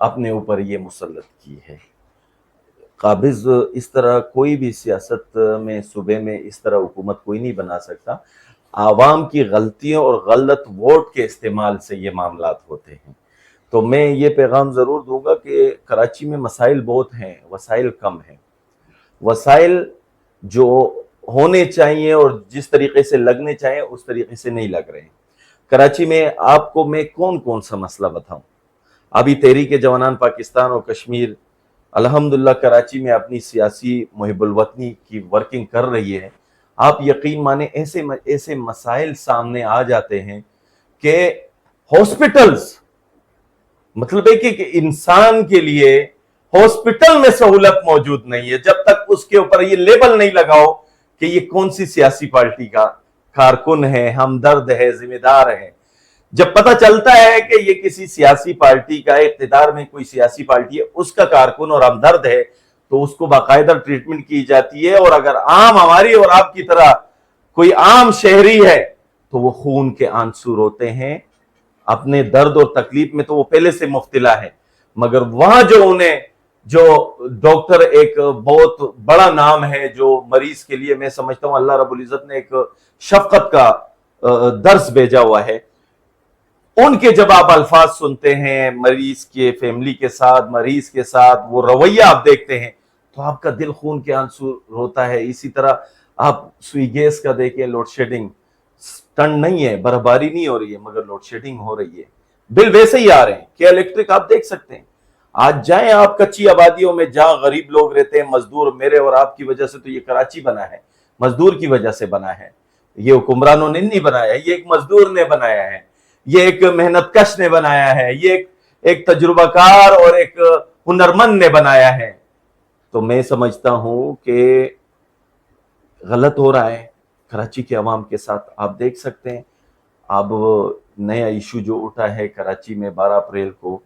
اپنے اوپر یہ مسلط کی ہے۔ قابض اس طرح کوئی بھی سیاست میں صوبے میں اس طرح حکومت کوئی نہیں بنا سکتا۔ عوام کی غلطیوں اور غلط ووٹ کے استعمال سے یہ معاملات ہوتے ہیں۔ تو میں یہ پیغام ضرور دوں گا کہ کراچی میں مسائل بہت ہیں، وسائل کم ہیں۔ وسائل جو ہونے چاہیے اور جس طریقے سے لگنے چاہیے اس طریقے سے نہیں لگ رہے ہیں۔ کراچی میں آپ کو میں کون سا مسئلہ بتاؤں؟ ابھی تحریک جوانان پاکستان اور کشمیر الحمدللہ کراچی میں اپنی سیاسی محب الوطنی کی ورکنگ کر رہی ہے۔ آپ یقین مانیں ایسے مسائل سامنے آ جاتے ہیں کہ ہاسپٹلز، مطلب ہے کہ انسان کے لیے ہاسپٹل میں سہولت موجود نہیں ہے جب تک اس کے اوپر یہ لیبل نہیں لگاؤ کہ یہ کون سی سیاسی پارٹی کا کارکن ہے، ہمدرد ہے، ذمہ دار ہے۔ جب پتہ چلتا ہے کہ یہ کسی سیاسی پارٹی کا، اقتدار میں کوئی سیاسی پارٹی ہے، اس کا کارکن اور ہمدرد ہے، تو اس کو باقاعدہ ٹریٹمنٹ کی جاتی ہے۔ اور اگر عام ہماری اور آپ کی طرح کوئی عام شہری ہے تو وہ خون کے آنسو روتے ہیں، اپنے درد اور تکلیف میں تو وہ پہلے سے مبتلا ہے، مگر وہاں جو ڈاکٹر ایک بہت بڑا نام ہے جو مریض کے لیے، میں سمجھتا ہوں اللہ رب العزت نے ایک شفقت کا درس بھیجا ہوا ہے، ان کے جب آپ الفاظ سنتے ہیں مریض کے فیملی کے ساتھ، مریض کے ساتھ وہ رویہ آپ دیکھتے ہیں تو آپ کا دل خون کے آنسو روتا ہے۔ اسی طرح آپ سوئی گیس کا دیکھیں، لوڈ شیڈنگ ٹنڈ نہیں ہے، برفباری نہیں ہو رہی ہے، مگر لوڈ شیڈنگ ہو رہی ہے، بل ویسے ہی آ رہے ہیں کہ الیکٹرک آپ دیکھ سکتے ہیں۔ آج جائیں آپ کچی آبادیوں میں جہاں غریب لوگ رہتے ہیں، مزدور، میرے اور آپ کی وجہ سے تو یہ کراچی بنا ہے، مزدور کی وجہ سے بنا ہے، یہ حکمرانوں نے نہیں بنایا، یہ ایک مزدور نے بنایا ہے، یہ ایک محنت کش نے بنایا ہے، یہ ایک تجربہ کار اور ایک ہنرمند نے بنایا ہے۔ تو میں سمجھتا ہوں کہ غلط ہو رہا ہے کراچی کے عوام کے ساتھ۔ آپ دیکھ سکتے ہیں اب نیا ایشو جو اٹھا ہے کراچی میں 12 اپریل کو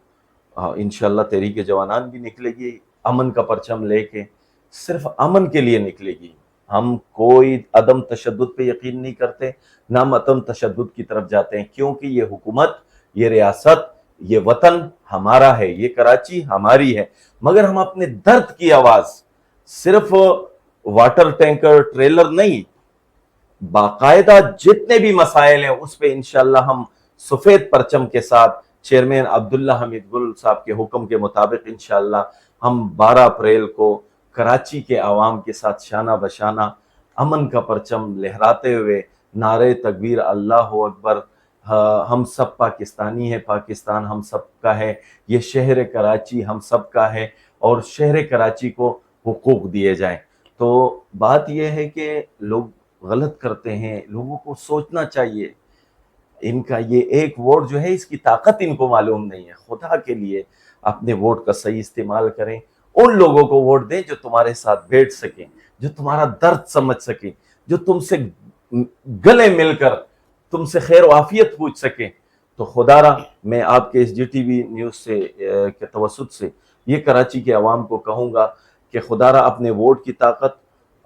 انشاءاللہ تحریک جوانان بھی نکلے گی امن کا پرچم لے کے، صرف امن کے لیے نکلے گی۔ ہم کوئی عدم تشدد پہ یقین نہیں کرتے، نہ ہم عدم تشدد کی طرف جاتے ہیں، کیونکہ یہ حکومت، یہ ریاست، یہ وطن ہمارا ہے، یہ کراچی ہماری ہے، مگر ہم اپنے درد کی آواز صرف واٹر ٹینکر، ٹریلر نہیں، باقاعدہ جتنے بھی مسائل ہیں اس پہ انشاءاللہ ہم سفید پرچم کے ساتھ چیئرمین عبداللہ حمید گل صاحب کے حکم کے مطابق انشاءاللہ ہم 12 اپریل کو کراچی کے عوام کے ساتھ شانہ بشانہ امن کا پرچم لہراتے ہوئے نعرہ تکبیر اللہ اکبر، ہم سب پاکستانی ہیں، پاکستان ہم سب کا ہے، یہ شہر کراچی ہم سب کا ہے اور شہر کراچی کو حقوق دیے جائیں۔ تو بات یہ ہے کہ لوگ غلط کرتے ہیں، لوگوں کو سوچنا چاہیے، ان کا یہ ایک ووٹ جو ہے اس کی طاقت ان کو معلوم نہیں ہے۔ خدا کے لیے اپنے ووٹ کا صحیح استعمال کریں، ان لوگوں کو ووٹ دیں جو تمہارے ساتھ بیٹھ سکیں، جو تمہارا درد سمجھ سکیں، جو تم سے گلے مل کر تم سے خیر و عافیت پوچھ سکیں۔ تو خدا را میں آپ کے اس جی ٹی وی نیوز سے کے توسط سے یہ کراچی کے عوام کو کہوں گا کہ خدا را اپنے ووٹ کی طاقت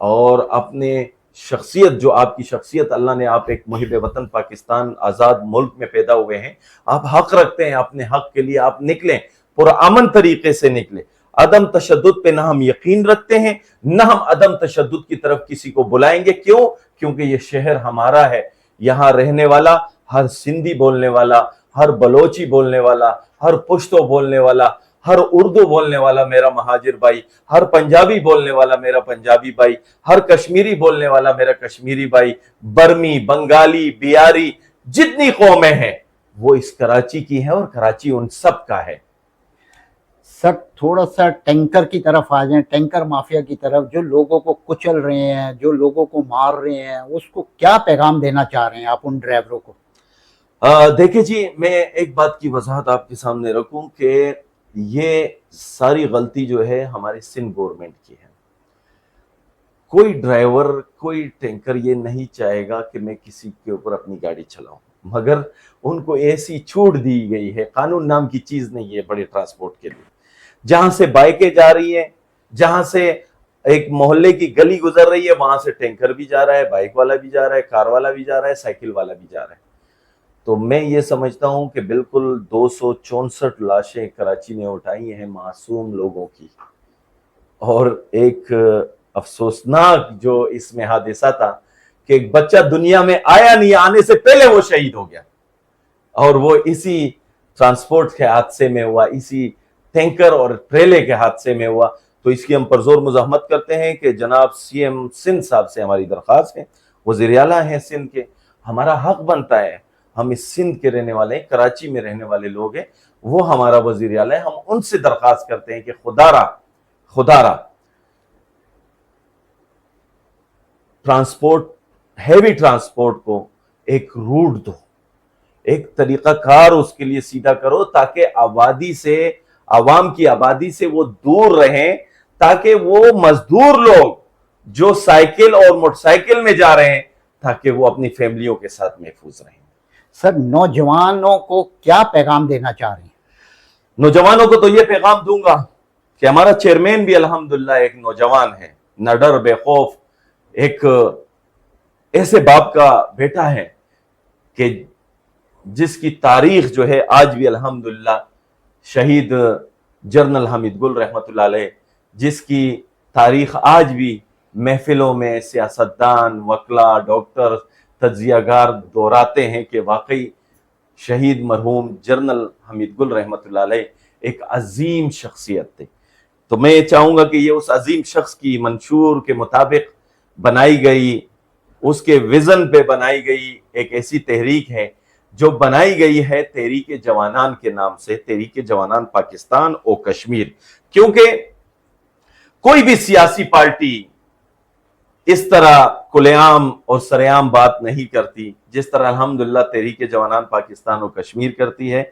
اور اپنے شخصیت، جو آپ کی شخصیت اللہ نے، آپ ایک محب وطن پاکستان آزاد ملک میں پیدا ہوئے ہیں، آپ حق رکھتے ہیں، اپنے حق کے لیے آپ نکلیں، پرامن طریقے سے نکلیں۔ عدم تشدد پہ نہ ہم یقین رکھتے ہیں، نہ ہم عدم تشدد کی طرف کسی کو بلائیں گے۔ کیوں؟ کیونکہ یہ شہر ہمارا ہے، یہاں رہنے والا ہر سندھی بولنے والا، ہر بلوچی بولنے والا، ہر پشتو بولنے والا، ہر اردو بولنے والا میرا مہاجر بھائی، ہر پنجابی بولنے والا میرا پنجابی بھائی، ہر کشمیری بولنے والا میرا کشمیری بھائی، برمی، بنگالی، بیاری، جتنی قومیں ہیں وہ اس کراچی کی ہیں اور کراچی ان سب کا ہے۔ سر تھوڑا سا ٹینکر کی طرف آ جائیں، ٹینکر مافیا کی طرف، جو لوگوں کو کچل رہے ہیں، جو لوگوں کو مار رہے ہیں، اس کو کیا پیغام دینا چاہ رہے ہیں آپ ان ڈرائیوروں کو؟ دیکھیں جی، میں ایک بات کی وضاحت آپ کے سامنے رکھوں کہ یہ ساری غلطی جو ہے ہماری سندھ گورنمنٹ کی ہے۔ کوئی ڈرائیور، کوئی ٹینکر یہ نہیں چاہے گا کہ میں کسی کے اوپر اپنی گاڑی چلاؤں، مگر ان کو ایسی چھوٹ دی گئی ہے، قانون نام کی چیز نہیں ہے بڑے ٹرانسپورٹ کے لیے۔ جہاں سے بائکیں جا رہی ہیں، جہاں سے ایک محلے کی گلی گزر رہی ہے، وہاں سے ٹینکر بھی جا رہا ہے، بائک والا بھی جا رہا ہے، کار والا بھی جا رہا ہے، سائیکل والا بھی جا رہا ہے۔ تو میں یہ سمجھتا ہوں کہ بالکل 264 لاشیں کراچی نے اٹھائی ہیں معصوم لوگوں کی، اور ایک افسوسناک جو اس میں حادثہ تھا کہ ایک بچہ دنیا میں آیا نہیں، آنے سے پہلے وہ شہید ہو گیا، اور وہ اسی ٹرانسپورٹ کے حادثے میں ہوا، اسی ٹینکر اور ٹریلے کے حادثے میں ہوا۔ تو اس کی ہم پرزور مزاحمت کرتے ہیں کہ جناب سی ایم سندھ صاحب سے ہماری درخواست ہے، وزیر اعلیٰ ہیں سندھ کے، ہمارا حق بنتا ہے، ہم اس سندھ کے رہنے والے ہیں، کراچی میں رہنے والے لوگ ہیں، وہ ہمارا وزیر اعلیٰ ہے، ہم ان سے درخواست کرتے ہیں کہ خدا را ٹرانسپورٹ، ہیوی ٹرانسپورٹ کو ایک روٹ دو، ایک طریقہ کار اس کے لیے سیدھا کرو، تاکہ آبادی سے، عوام کی آبادی سے وہ دور رہیں، تاکہ وہ مزدور لوگ جو سائیکل اور موٹر سائیکل میں جا رہے ہیں، تاکہ وہ اپنی فیملیوں کے ساتھ محفوظ رہیں۔ سر نوجوانوں کو کیا پیغام دینا چاہ رہے ہیں؟ نوجوانوں کو تو یہ پیغام دوں گا کہ ہمارا چیئرمین بھی الحمدللہ ایک نوجوان ہے، نہ ڈر بے خوف، ایک ایسے باپ کا بیٹا ہے کہ جس کی تاریخ جو ہے آج بھی الحمدللہ، شہید جنرل حمید گل رحمۃ اللہ علیہ، جس کی تاریخ آج بھی محفلوں میں سیاستدان، وکلا، ڈاکٹر، تجزیہ گار دہراتے ہیں کہ واقعی شہید مرحوم جنرل حمید گل رحمۃ اللہ علیہ ایک عظیم شخصیت تھے۔ تو میں چاہوں گا کہ یہ اس عظیم شخص کی منشور کے مطابق بنائی گئی، اس کے ویژن پہ بنائی گئی ایک ایسی تحریک ہے جو بنائی گئی ہے تحریک جوانان کے نام سے، تحریک جوانان پاکستان و کشمیر، کیونکہ کوئی بھی سیاسی پارٹی اس طرح کھلے عام اور سرے عام بات نہیں کرتی جس طرح الحمدللہ تحریک جوانان پاکستان و کشمیر کرتی ہے۔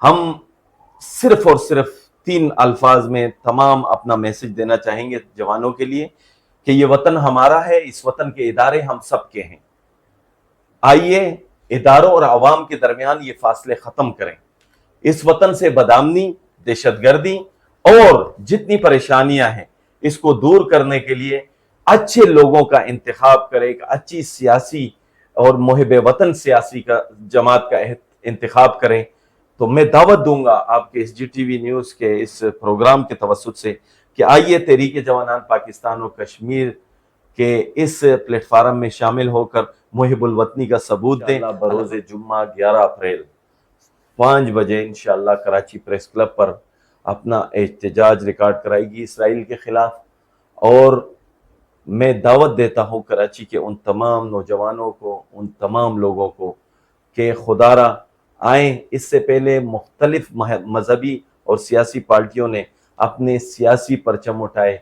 ہم صرف اور صرف 3 الفاظ میں تمام اپنا میسج دینا چاہیں گے جوانوں کے لیے کہ یہ وطن ہمارا ہے، اس وطن کے ادارے ہم سب کے ہیں، آئیے اداروں اور عوام کے درمیان یہ فاصلے ختم کریں، اس وطن سے بدامنی، دہشت گردی اور جتنی پریشانیاں ہیں اس کو دور کرنے کے لیے اچھے لوگوں کا انتخاب کریں، ایک اچھی سیاسی اور محب وطن سیاسی کا جماعت کا انتخاب کریں۔ تو میں دعوت دوں گا آپ کے اس جی ٹی وی نیوز کے اس پروگرام کے توسط سے کہ آئیے تحریک جوانان پاکستان و کشمیر کے اس پلیٹ فارم میں شامل ہو کر محب الوطنی کا ثبوت دیں۔ بروز جمعہ 11 اپریل 5 بجے انشاءاللہ کراچی پریس کلب پر اپنا احتجاج ریکارڈ کرائے گی اسرائیل کے خلاف، اور میں دعوت دیتا ہوں کراچی کے ان تمام نوجوانوں کو، ان تمام لوگوں کو کہ خدا را آئیں۔ اس سے پہلے مختلف مذہبی اور سیاسی پارٹیوں نے اپنے سیاسی پرچم اٹھائے،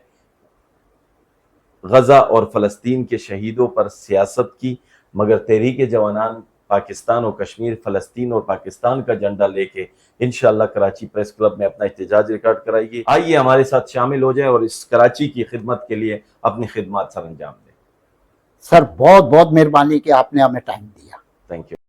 غزہ اور فلسطین کے شہیدوں پر سیاست کی، مگر تحریک جوانان پاکستان و کشمیر فلسطین اور پاکستان کا جھنڈا لے کے انشاءاللہ کراچی پریس کلب میں اپنا احتجاج ریکارڈ کرائے گی۔ آئیے ہمارے ساتھ شامل ہو جائیں اور اس کراچی کی خدمت کے لیے اپنی خدمات سر انجام دیں۔ سر بہت بہت مہربانی کہ آپ نے ہمیں ٹائم دیا۔ Thank you.